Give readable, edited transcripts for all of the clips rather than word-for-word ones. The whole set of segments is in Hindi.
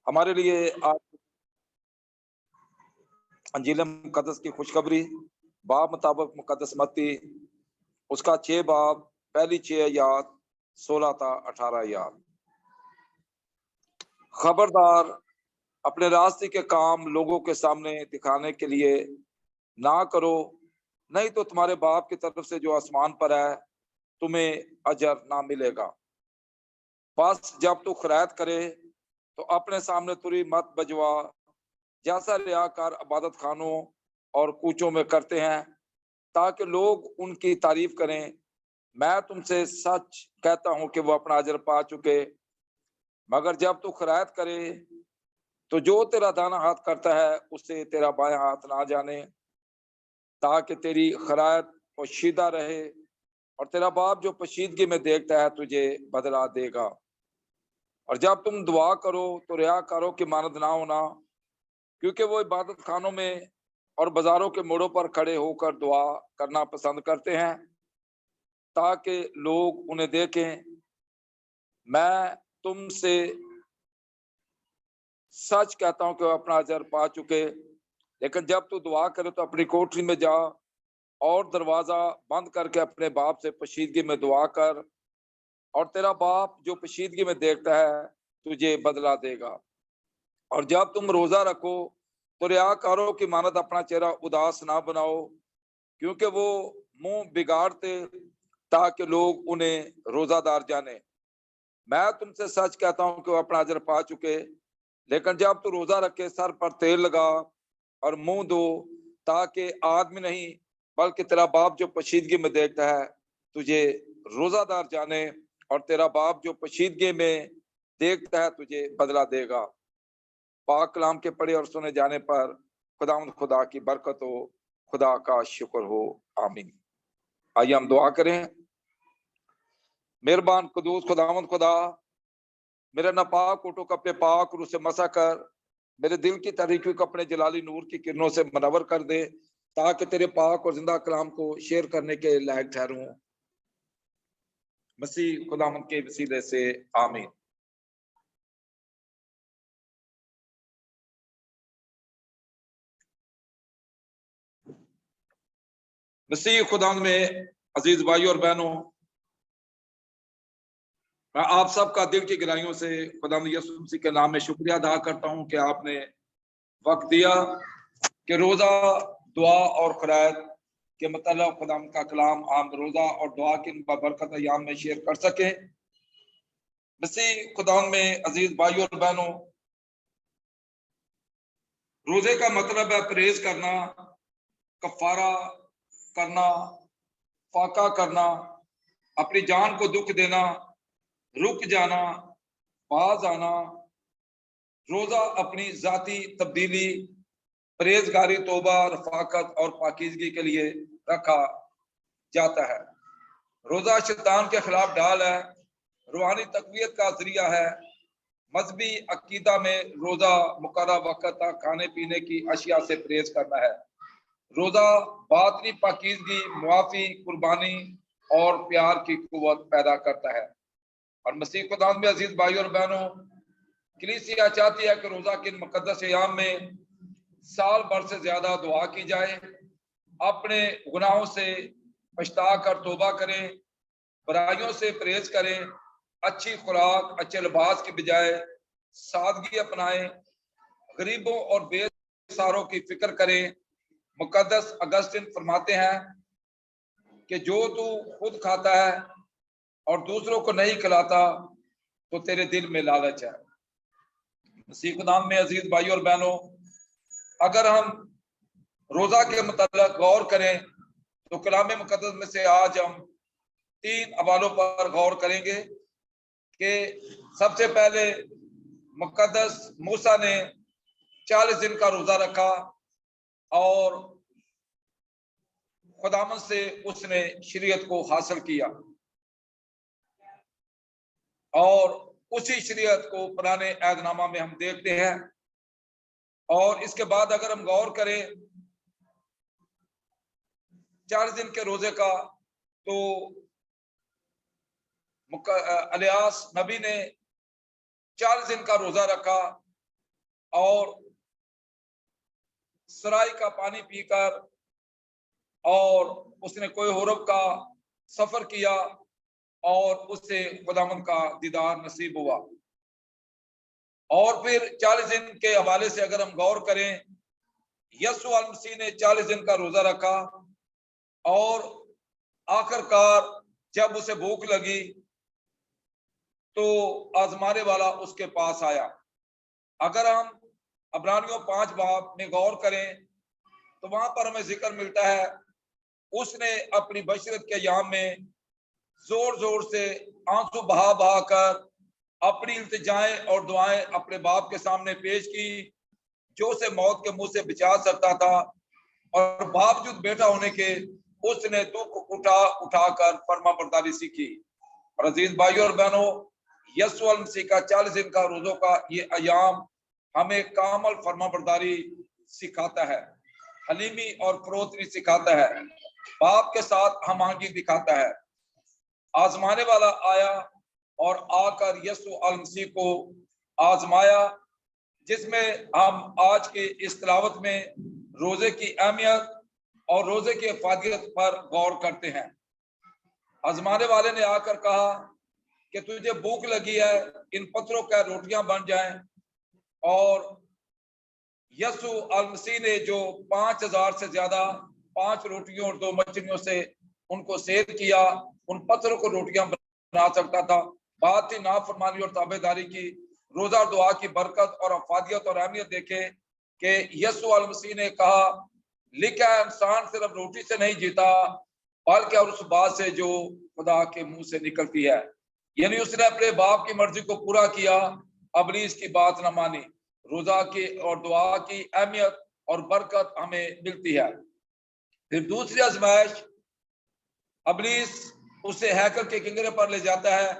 हमारे लिए आज अंजील मुकद्दस की खुशखबरी बाब मुताबिक मुकद्दस मत्ती उसका 6 बाब पहली 6 आयत 16 था 18 आयत। खबरदार, अपने रास्ते के काम लोगों के सामने दिखाने के लिए ना करो, नहीं तो तुम्हारे बाप की तरफ से जो आसमान पर है तुम्हें अजर ना मिलेगा। बस जब तू खैरात करे तो अपने सामने तुरी मत बजवा, जैसा रियाकार इबादत खानों और कूचों में करते हैं, ताकि लोग उनकी तारीफ करें। मैं तुमसे सच कहता हूं कि वो अपना अजर पा चुके। मगर जब तू खैरात करे तो जो तेरा दाना हाथ करता है उससे तेरा बायां हाथ ना जाने, ताकि तेरी खैरात पोशीदा रहे, और तेरा बाप जो पोशीदगी में देखता है तुझे बदला देगा। और जब तुम दुआ करो तो रियाकारों की मानद ना होना, क्योंकि वो इबादत खानों में और बाजारों के मोड़ों पर खड़े होकर दुआ करना पसंद करते हैं, ताकि लोग उन्हें देखें। मैं तुमसे सच कहता हूं कि वो अपना अजर पा चुके। लेकिन जब तू दुआ करे तो अपनी कोठरी में जा और दरवाजा बंद करके अपने बाप से पोशीदगी में दुआ कर, और तेरा बाप जो पोशीदगी में देखता है तुझे बदला देगा। और जब तुम रोजा रखो तो रियाकारों की मानद अपना चेहरा उदास ना बनाओ, क्योंकि वो मुंह बिगाड़ते ताकि लोग उन्हें रोजादार जाने। मैं तुमसे सच कहता हूं कि वो अपना अजर पा चुके। लेकिन जब तू रोजा रखे सर पर तेल लगा और मुंह धो, ताकि आदमी नहीं बल्कि तेरा बाप जो पोशीदगी में देखता है तुझे रोजादार जाने, और तेरा बाप जो पोशीदगी में देखता है तुझे बदला देगा। पाक कलाम के पढ़े और सुने जाने पर खुदावंद खुदा की बरकत हो, खुदा का शुक्र हो। आमीन। आइए हम दुआ करें। मेहरबान कुदूस खुदावंद खुदा, मेरा नापाक ओटो को अपने पाक रूह से मसा कर मेरे दिल की तारीफी को अपने जलाली नूर की किरणों से मनवर कर दे, ताकि तेरे पाक और जिंदा कलाम को शेयर करने के लायक ठहरूं। मसीह खुदावंद के वसीले से आमीन। मसीह खुदावंद में अजीज भाइयों और बहनों, मैं आप सबका दिल की गहराइयों से खुदावंद यीशु मसीह के नाम में शुक्रिया अदा करता हूं कि आपने वक्त दिया कि रोजा, दुआ और खैरात के मतलब खुदावंद का कलाम हम रोजा और दुआ के बरकत अयाम में शेयर कर सके। मसीह खुदावंद में अजीज भाइयों और बहनों, रोजे का मतलब है परहेज करना, कफारा करना, फाका करना, अपनी जान को दुख देना, रुक जाना, बाज आना। रोजा अपनी जाती तब्दीली, परहेजगारी, तौबा, रफाकत और पाकीजगी के लिए रखा जाता है। रोजा शैतान के खिलाफ ढाल है, रूहानी तकवीत का जरिया है। मजहबी अकीदा में रोजा मुकर्रर वक्त तक खाने पीने की अशिया से परहेज करना है। रोजा बातनी पाकीजगी, मुआफी, कुर्बानी और प्यार की कुव्वत पैदा करता है। और मसीह खुदा में अजीज भाई और बहनों, कलीसिया चाहती है कि रोजा के मुकद्दस अयाम में साल भर से ज्यादा दुआ की जाए, अपने गुनाहों से पछता कर तौबा करें, बुराइयों से परहेज करें, अच्छी खुराक, अच्छे लिबास की बजाय सादगी अपनाएं, गरीबों और बेसहारों की फिक्र करें। मुकद्दस अगस्तिन फरमाते हैं कि जो तू खुद खाता है और दूसरों को नहीं खिलाता तो तेरे दिल में लालच है। मसीह के नाम में अजीज भाई और बहनों, अगर हम रोजा के मतलब गौर करें तो कलाम मुकद्दस में से आज हम 3 हवालों पर गौर करेंगे कि सबसे पहले मुकद्दस मूसा ने 40 दिन का रोजा रखा और खुदावंद से उसने शरीयत को हासिल किया, और उसी शरीयत को पुराने ऐहदनामा में हम देखते हैं। और इसके बाद अगर हम गौर करें 40 दिन के रोजे का, तो इलियास नबी ने 40 दिन का रोजा रखा और सराय का पानी पीकर और उसने कोई हुरब का सफर किया और उससे खुदावंद का दीदार नसीब हुआ। और फिर 40 दिन के हवाले से अगर हम गौर करें, यीशु अल मसीह ने 40 दिन का रोजा रखा और आखिरकार जब उसे भूख लगी तो आजमाने वाला उसके पास आया। अगर हम इब्रानियों 5 बाब में गौर करें तो वहां पर हमें जिक्र मिलता है, उसने अपनी बशरत के याम में जोर जोर से आंसू बहा बहा कर अपनी इल्तिजाएं और दुआएं अपने बाप के सामने पेश की, जो उसे मौत के मुंह से बचा सकता था। और बावजूद बेटा होने के उसने दुख उठाकर फर्माबरदारी सीखी। और अजीज भाइयों और बहनों, यीशु अल मसीह का 40 दिन का रोजों का ये अयाम हमें कामल फर्माबरदारी सिखाता है, हलीमी और फरोतनी सिखाता है, बाप के साथ हमआहंगी दिखाता है। आजमाने वाला आया और आकर यीशु अल मसीह को आजमाया, जिसमें हम आज के इस तिलावत में रोजे की अहमियत और रोजे की इफादियत पर गौर करते हैं। आजमाने वाले ने आकर कहा कि तुझे भूख लगी है, इन पत्थरों का रोटियां बन जाएं। और यीशु अल मसीह ने जो 5000 से ज्यादा 5 रोटियों और 2 मछलियों से उनको सेध किया, उन पत्थरों को रोटियां बना सकता था। बात ही नाफरमानी और ताबेदारी की। रोजा दुआ की बरकत और अफादियत और अहमियत देखे कि यीशु अल मसीह ने कहा, लिखा है इंसान सिर्फ रोटी से नहीं जीता बल्कि और उस बात से जो खुदा के मुंह से निकलती है। यानी उसने अपने बाप की मर्जी को पूरा किया, अबलीस की बात न मानी। रोजा की और दुआ की अहमियत और बरकत हमें मिलती है। फिर दूसरी आजमाइश, अबलीस उसे हैकल के किंगरे पर ले जाता है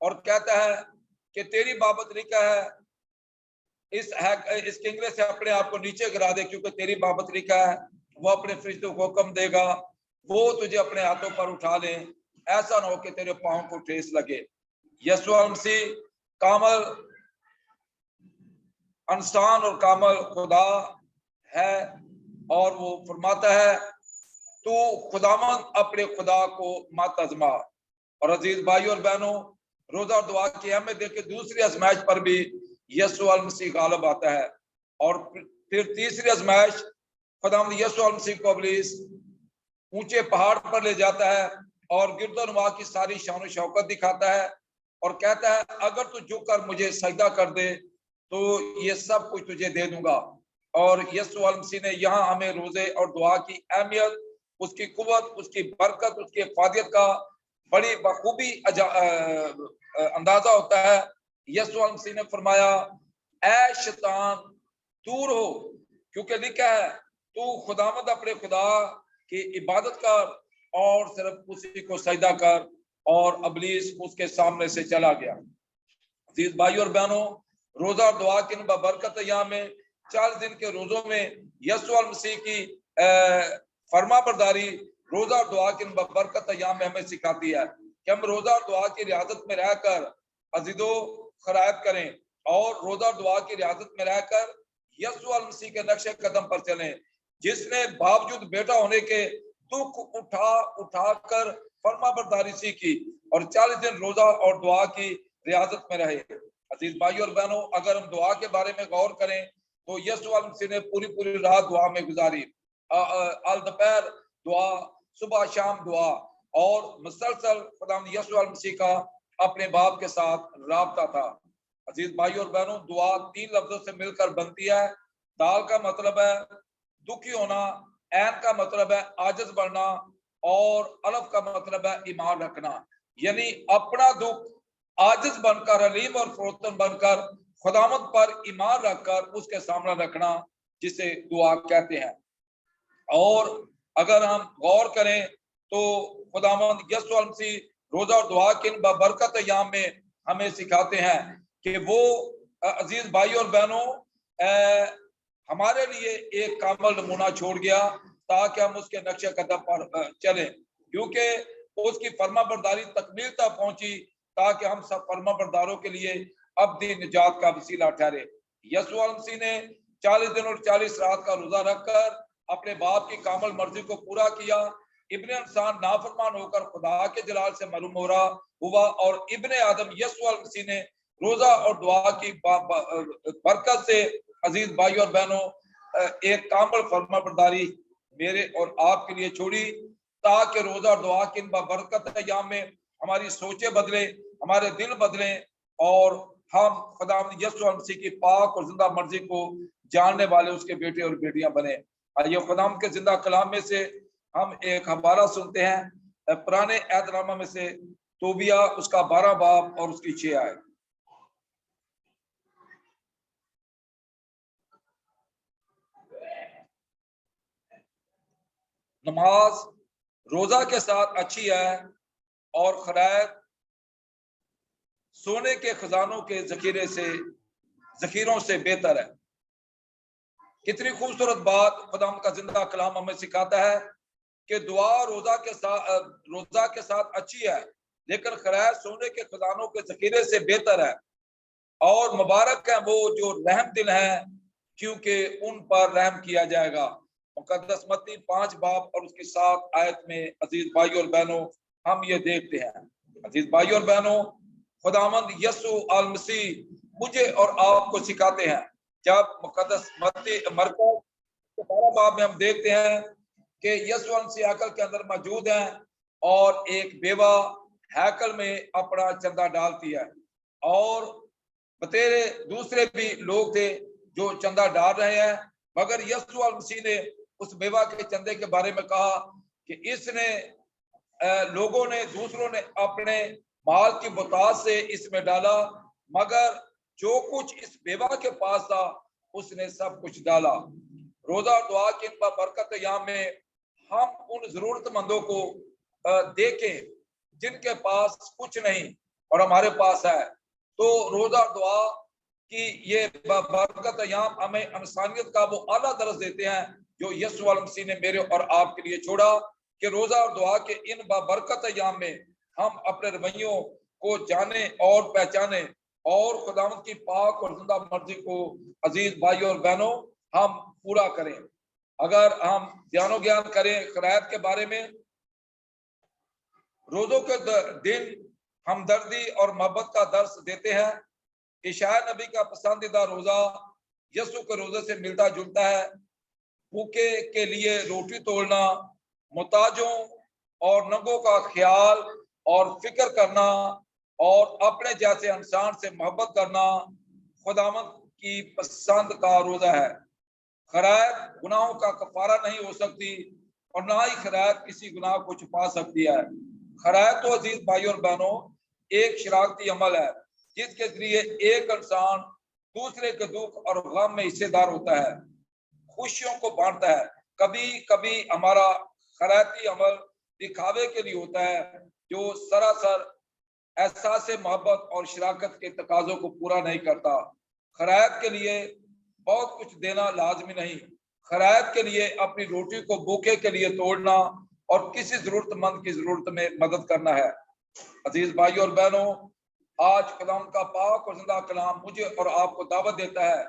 और कहता है कि तेरी बाबत लिखा है, इस किंगरे से अपने आप को नीचे गिरा दे, क्योंकि तेरी बाबत लिखा है वो अपने फरिश्तों को हुक्म देगा, वो तुझे अपने हाथों पर उठा ले, ऐसा ना हो कि तेरे पांव को ठेस लगे। यीशु मसीह कामल इंसान और कामल खुदा है और वो फरमाता है, तू खुदावंद अपने खुदा को मत आजमा। और अजीज भाइयों और बहनों, रोजा और दुआ की अहमियत देख दूसरी आजमाइश पर भी यीशु अल मसीह गालिब आता है। और फिर तीसरी आजमाइश, खुदावंद यीशु अल मसीह को इब्लीस ऊंचे पहाड़ पर ले जाता है और गिरदोनवा की सारी शान और शौकत दिखाता है और कहता है, अगर तू झुककर मुझे सजदा कर दे तो ये सब कुछ तुझे दे दूंगा। और यीशु अल मसीह ने यहाँ हमें रोजे और दुआ की अहमियत, उसकी कुव्वत, उसकी बरकत, उसकी इफादियत का बड़ी बखूबी अंदाजा होता है। यीशु अल मसीह ने फरमाया, ऐ शैतान दूर हो, क्योंकि लिखा है तू खुदावंद अपने खुदा की इबादत कर और सिर्फ उसी को सजदा कर। और इब्लीस उसके सामने से चला गया। अजीज भाइयों और बहनों, रोजा और दुआ की बरकत यहाँ में 40 दिन के रोजों में यीशु अल मसीह की फर्मा बरदारी रोजा और दुआ की बरकत यहाँ में हमें सिखाती है कि हम रोजा और दुआ की रियाजत में रहकर अजीदो खरायत करें और रोजा और दुआ की रियाजत में रहकर यीशु अल मसीह के नक्शे कदम पर चलें, जिसने बावजूद बेटा होने के दुख उठा कर फर्मा बरदारी सीखी और 40 दिन रोजा और दुआ की रियाजत में रहे। अजीज भाइयों और बहनों, अगर हम दुआ के बारे में गौर करें तो यीशु अल मसीह ने पूरी रात दुआ में गुजारी, अल दोपहर दुआ, सुबह शाम दुआ, और मुसलसल खुदावंद यीशु अल मसीह का अपने बाप के साथ राबता था। अजीज भाइयों और बहनों, दुआ 3 लफ्जों से मिलकर बनती है। दाल का मतलब है दुखी होना, ऐन का मतलब है आजिज बनना और अलफ का मतलब है ईमान रखना। यानी अपना दुख आजिज बनकर, अलीम और फरोतन बनकर खुदावंद पर ईमान रखकर उसके सामने रखना, जिसे दुआ कहते हैं। और अगर हम गौर करें तो खुदावंद यीशु अल मसीह रोजा और दुआ के बरकत अय्याम में हमें सिखाते हैं कि वो अजीज भाई और बहनों हमारे लिए एक कामल नमूना छोड़ गया ताकि हम उसके नक्शे कदम पर चलें, क्योंकि उसकी फर्मा बरदारी तकमील तक पहुंची ताकि हम सब फर्मा बरदारों के लिए अब्दी निजात का वसीला ठहरे। यीशु मसीह ने 40 दिन और 40 रात का रोजा रखकर अपने बाप की कामल मर्जी को पूरा किया। इब्ने इंसान नाफरमान होकर खुदा के जलाल से महरूम हो रहा हुआ और इब्ने आदम यीशु मसीह ने रोजा और दुआ की बरकत से अजीज भाई और बहनों एक कामल फरमाबरदारी मेरे और आपके लिए छोड़ी, ताकि रोजा और दुआ की इन बरकत अय्याम में हमारी सोचें बदले, हमारे दिल बदले और हम खुदावंद यीशु मसीह की पाक और जिंदा मर्जी को जानने वाले उसके बेटे और बेटियां बने। आइए खुदावंद के जिंदा कलाम में से हम एक हवाला सुनते हैं पुराने एहदनामा में से, तोबिया उसका 12 बाब और उसकी 6 आयत। नमाज रोजा के साथ अच्छी है और खैरात सोने के खजानों के जखीरों से बेहतर है। कितनी खूबसूरत बात खुदा का जिंदा कलाम हमें सिखाता है कि दुआ रोजा के साथ अच्छी है, लेकिन खैरात सोने के खजानों के जखीरे से बेहतर है। और मुबारक है वो जो रहम दिल है, क्योंकि उन पर रहम किया जाएगा। मुकद्दस मत्ती 5 बाब और उसकी 7 आयत में अजीज भाई और बहनों हम ये देखते हैं। अजीज भाई और बहनों, खुदावंद यीशु मसीह मुझे और आपको सिखाते हैं। जब मुकद्दस मत्ती मरकुस 12 बाब में हम देखते हैं कि यीशु मसीह हैकल के अंदर मौजूद हैं और एक बेवा हैकल में अपना चंदा डालती है और बतेरे दूसरे भी लोग थे जो चंदा डाल रहे हैं, मगर यीशु मसीह ने उस बेवा के चंदे के बारे में कहा कि इसने लोगों ने दूसरों ने अपने माल की बता से इसमें डाला, मगर जो कुछ इस बेवा के पास था उसने सब कुछ डाला। रोजा दुआ की बरकत यहाँ में हम उन जरूरतमंदों को देखें जिनके पास कुछ नहीं और हमारे पास है। तो रोजा दुआ की ये बरकत यहाँ हमें इंसानियत का वो आला दर्ज देते हैं जो यीशु मसीह ने मेरे और आपके लिए छोड़ा, कि रोजा और दुआ के इन बरकत अय्याम में हम अपने रवैयों को जाने और पहचाने और खुदावंद की पाक और जिंदा मर्जी को अजीज भाई और बहनों हम पूरा करें। अगर हम ध्यानो ज्ञान करें खैरात के बारे में, रोजों के दिन हमदर्दी और मोहब्बत का दर्श देते हैं। इशाया नबी का पसंदीदा रोजा यीशु के रोजे से मिलता जुलता है। भूखे के लिए रोटी तोड़ना, मुताजों और नंगों का ख्याल और फिक्र करना और अपने जैसे इंसान से मोहब्बत करना खुदावंद की पसंद का रोजा है। खैरात गुनाहों का कफारा नहीं हो सकती और ना ही खैरात किसी गुनाह को छुपा सकती है। खैरात तो अजीज भाई और बहनों एक शरारती अमल है जिसके जरिए एक इंसान दूसरे के दुख और गम में हिस्सेदार होता है, खुशियों को बांटता है। कभी कभी हमारा खैराती अमल दिखावे के लिए होता है जो सरासर एहसास मोहब्बत और शराकत के तकाजों को पूरा नहीं करता। खैरात के लिए बहुत कुछ देना लाजमी नहीं, खैरात के लिए अपनी रोटी को भूखे के लिए तोड़ना और किसी जरूरतमंद की जरूरत में मदद करना है। अजीज भाई और बहनों, आज कलाम का पाक और जिंदा कलाम मुझे और आपको दावत देता है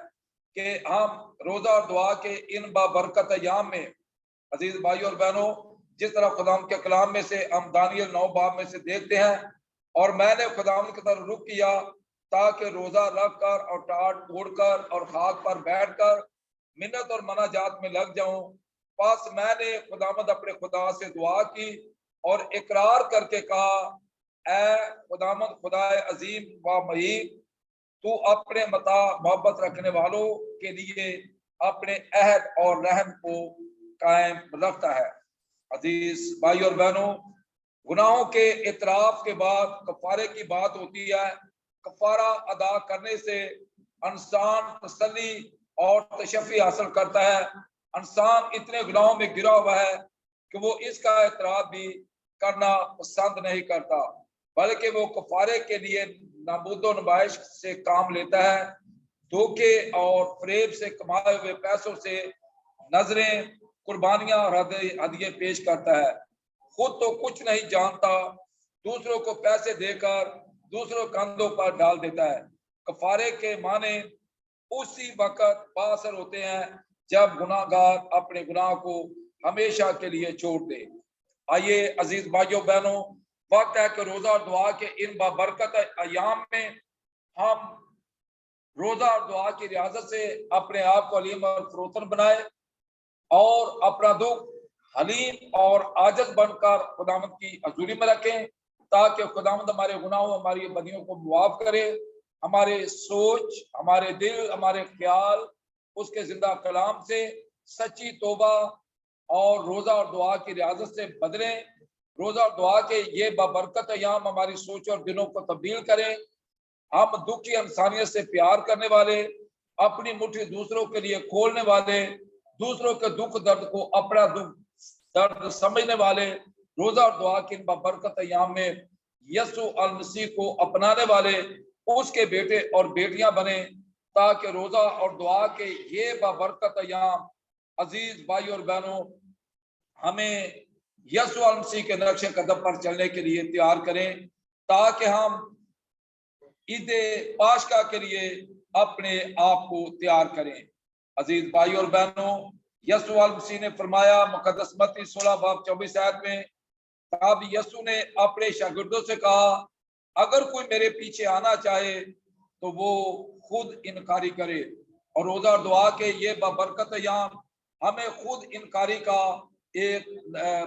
कि हम रोजा और दुआ के इन बाबरकत अय्याम में अजीज भाई और बहनों, जिस तरह खुदाम के कलाम में से हम दानियल 9 बाब में से देखते हैं, और मैंने खुदाम की तरफ रुख किया ताकि रोजा रख कर और टाट ओढ़कर और खाक पर बैठकर मिन्नत और मनाजात में लग जाऊं। पास मैंने खुदामद अपने खुदा से दुआ की और इकरार करके कहा, ऐ खुदामद खुदाए अजीम व महीब, तू अपने मता मोहब्बत रखने वालों के लिए अपने अहद और रहम को कायम रखता है। अजीज भाई और बहनों, गुनाहों के इतराफ के बाद कफारे की बात होती है। कफारा अदा करने से इंसान तसल्ली और तशफ़ी हासिल करता है। इंसान इतने गुनाहों में गिरा हुआ है कि वो इसका इतराफ भी करना पसंद नहीं करता, बल्कि वो कफारे के लिए नाबूदो नुमाइश से काम लेता है। धोखे और फरेब से कमाए हुए पैसों से नजरें, कुर्बानियां और हदिये पेश करता है। खुद तो कुछ नहीं जानता, दूसरों को पैसे देकर दूसरों कंधों पर डाल देता है। कफारे के माने उसी वक्त बासर होते हैं जब गुनाहगार अपने गुनाह को हमेशा के लिए छोड़ दे। आइए अजीज भाइयों बहनों, वक्त है कि रोजा और दुआ के इन बाबरकत अयाम में हम रोजा और दुआ की रियाजत से अपने आप को हलीम और फरोतन बनाए और अपना दुख हलीम और आजज बनकर खुदावंद की हजूरी में रखें, ताकि खुदावंद हमारे गुनाहों हमारी बदियों को मुआफ करे, हमारे सोच, हमारे दिल, हमारे ख्याल उसके जिंदा कलाम से सच्ची तौबा और रोजा और दुआ की रियाजत से बदलें। रोजा और दुआ के ये बाबरकत अयाम हमारी सोच और दिलों को तब्दील करें। हम दुखी इंसानियत से प्यार करने वाले, अपनी मुट्ठी दूसरों के लिए खोलने वाले, दूसरों के दुख दर्द को अपना दुख दर्द समझने वाले, रोजा और दुआ के इन बरकत अयाम में यसु अल मसीह को अपनाने वाले उसके बेटे और बेटियां बने, ताकि रोजा और दुआ के ये बरकत अयाम अजीज भाई और बहनों हमें यसु अल मसीह के नक्शे कदम पर चलने के लिए तैयार करें, ताकि हम ईद पाशका के लिए अपने आप को तैयार करें। अजीज भाई और बहनों, यसु अल मसीह ने फरमाया मुकद्दस मत्ती 16 बाब 24 आयत में, अब यसु ने अपने शागिर्दों से कहा, अगर कोई मेरे पीछे आना चाहे तो वो खुद इनकारी करे। और रोजा और दुआ के ये बरकत अयाम हमें खुद इनकारी का एक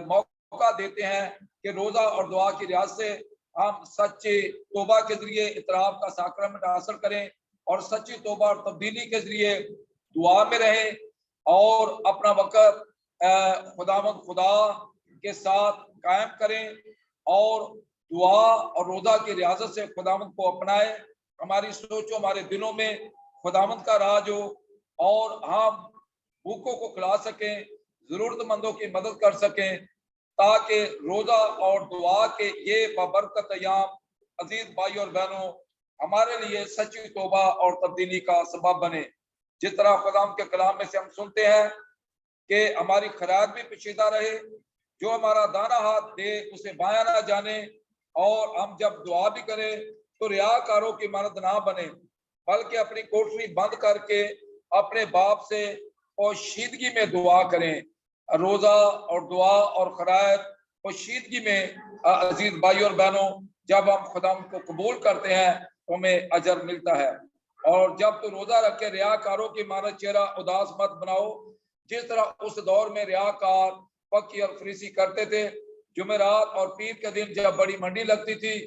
मौका देते हैं कि रोजा और दुआ की रियासत से हम सच्चे तौबा के जरिए इतराफ का साक्रमेंट हासिल करें और सच्ची तौबा और तब्दीली के जरिए दुआ में रहें और अपना वक्त खुदा के साथ कायम करें और दुआ और रोजा की रियासत से खुदावंद को अपनाए। हमारी सोचो, हमारे दिलों में खुदावंद का राज हो और हम भूखों को खिला सकें, जरूरतमंदों की मदद कर सकें, ताकि रोजा और दुआ के ये बरकत अयाम अजीज भाई और बहनों हमारे लिए सच्ची तौबा और तब्दीली का सबब बने। जिस तरह खुदा के कलाम में से हम सुनते हैं कि हमारी खैरात भी पेचीदा रहे, जो हमारा दाना हाथ दे उसे बायां ना जाने, और हम जब दुआ भी करें तो रियाकारों की मानद ना बने, बल्कि अपनी कोठरी बंद करके अपने बाप से पोशीदगी में दुआ करें। रोजा और दुआ और खैरात पोशीदगी में अजीज भाई और बहनों जब हम खुदा को कबूल करते हैं तो हमें अजर मिलता है। और जब तो रोजा रखे रियाकारों की मानद चेहरा उदास मत बनाओ, जिस तरह उस दौर में रियाकार पक्की और फरीसी करते थे। जुमेरात और पीर के दिन जब बड़ी मंडी लगती थी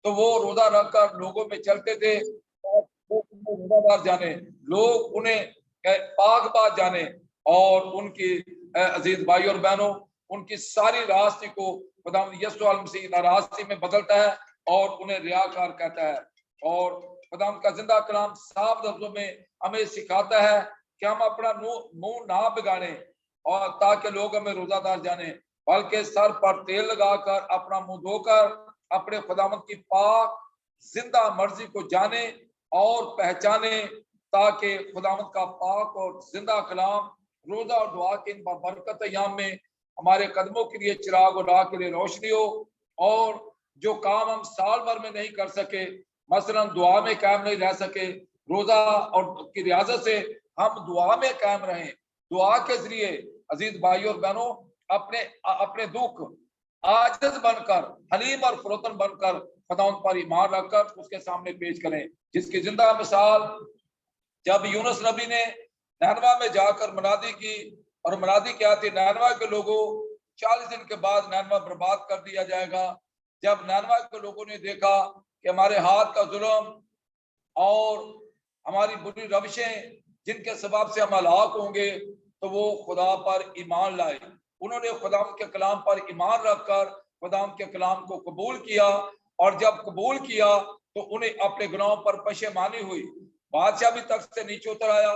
तो वो रोजा रखकर लोगों में चलते थे और रोजादार जाने, लोग उन्हें पाकबाज जाने, और उनकी अजीज भाई और बहनों उनकी सारी रास्ते को खुदा यसु अल मसीह नाराजगी में बदलता है और उन्हें रियाकार कहता है। और खुदा का जिंदा कलाम साफ लफ्जों में हमें सिखाता है कि हम अपना मुंह ना बिगाड़े और ताकि लोग हमें रोजादार जाने, बल्कि सर पर तेल लगाकर अपना मुंह धोकर अपने खुदावंद की पाक जिंदा मर्जी को जाने और पहचाने, ताकि खुदावंद का पाक और जिंदा कलाम रोजा और दुआ के इन बरकत अयाम में हमारे कदमों के लिए चिराग और राह के लिए रोशनी हो। और जो काम हम साल भर में नहीं कर सके, मसलन दुआ में कायम नहीं रह सके, रोजा और की रियाजत से हम दुआ में कायम रहें। दुआ के जरिए अजीज भाई और बहनों अपने अपने दुख आजिज बनकर हलीम और फरोतन बनकर खुदावंद पर ईमान रखकर उसके सामने पेश करें, जिसकी जिंदा मिसाल जब यूनुस नबी ने नैनवा में जाकर मुनादी की, और मुनादी क्या थी, नैनवा के लोगों 40 दिन के बाद नैनवा बर्बाद कर दिया जाएगा। जब नैनवा के लोगों ने देखा कि हमारे हाथ का जुल्म और हमारी बुरी रविशें जिनके सबब से हम हलाक होंगे, तो वो खुदा पर ईमान लाए। उन्होंने खुदा के कलाम पर ईमान रखकर खुदा के कलाम को कबूल किया, और जब कबूल किया तो उन्हें अपने गुनाहों पर पशेमानी हुई। बादशाह भी तख्त से नीचे उतर आया।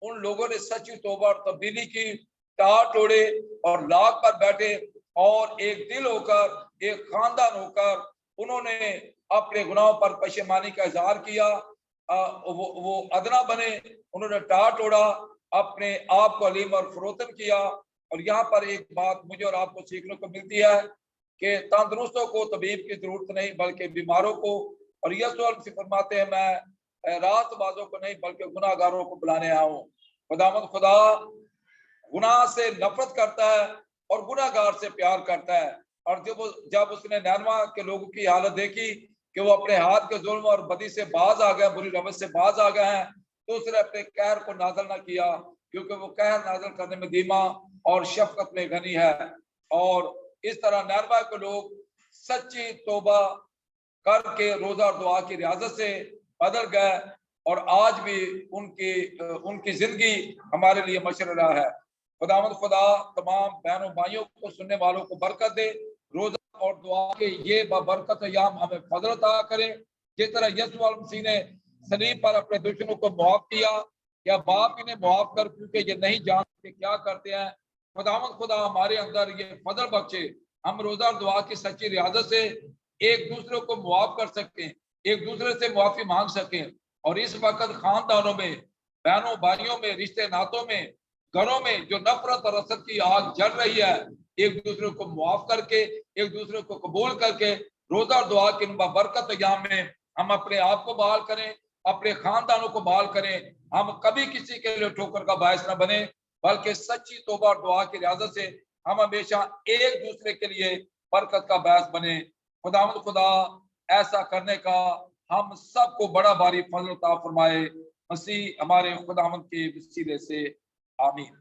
उन लोगों ने सच्ची तौबा और तब्दीली की, टार तोड़े और लाख पर बैठे, और एक दिल होकर एक खानदान होकर उन्होंने अपने गुनाहों पर पशेमानी का इजहार किया। वो अदना बने, उन्होंने टार तोड़ा, अपने आप को अलीम और फरोतन किया। और यहाँ पर एक बात मुझे और आपको सीखने को मिलती है कि तंदुरुस्तों को तबीब की जरूरत नहीं बल्कि बीमारों को। और यसु फरमाते हैं, मैं रास्तबाजों को नहीं बल्कि गुनाहगारों को बुलाने आया हूँ। खुदावंद खुदा गुनाह से नफरत करता है और गुनाहगार से प्यार करता है। और जब उसने नैनवा के लोगों की हालत देखी कि वो अपने हाथ के जुल्म और बदी से बाज आ गए, बुरी रवस से बाज आ गए हैं, तो उसने अपने कहर को नाज़िल न किया, क्योंकि वो कहर नाज़िल करने में धीमा और शफकत में घनी है। और इस तरह नैनवा के लोग सच्ची तौबा करके रोजा और दुआ की रियाजत से बदल गए और आज भी उनकी जिंदगी हमारे लिए मशररा है। खुदावंद खुदा तमाम बहनों भाइयों को, सुनने वालों को बरकत दे। रोजा और दुआ के ये बरकत याम हमें फजल अता करे। जिस तरह यीशु मसीह ने सलीब पर अपने दुश्मनों को मुआफ किया, या बाप इन्हें मुआफ कर क्योंकि ये नहीं जानते क्या करते हैं। खुदावंद खुदा हमारे अंदर ये फजल बख्शे, हम रोजा और दुआ की सच्ची रियाजत से एक दूसरे को मुआफ कर सकें, एक दूसरे से मुआफी मांग सकें। और इस वक्त खानदानों में, बहनों भाइयों में, रिश्ते नातों में, घरों में जो नफरत और असद की आग जल रही है, एक दूसरे को मुआफ करके, एक दूसरे को कबूल करके रोजा और दुआ की बरकत अय्याम में हम अपने आप को बहाल करें, अपने खानदानों को बहाल करें। हम कभी किसी के लिए ठोकर का बायस न बने, बल्कि सच्ची तौबा और दुआ की रियाजत से हम हमेशा एक दूसरे के लिए बरकत का बायस बने। खुदावंद खुदा ऐसा करने का हम सबको बड़ा भारी फजल अता फरमाए। मसीह हमारे खुदावंद के वसीले से आमीन।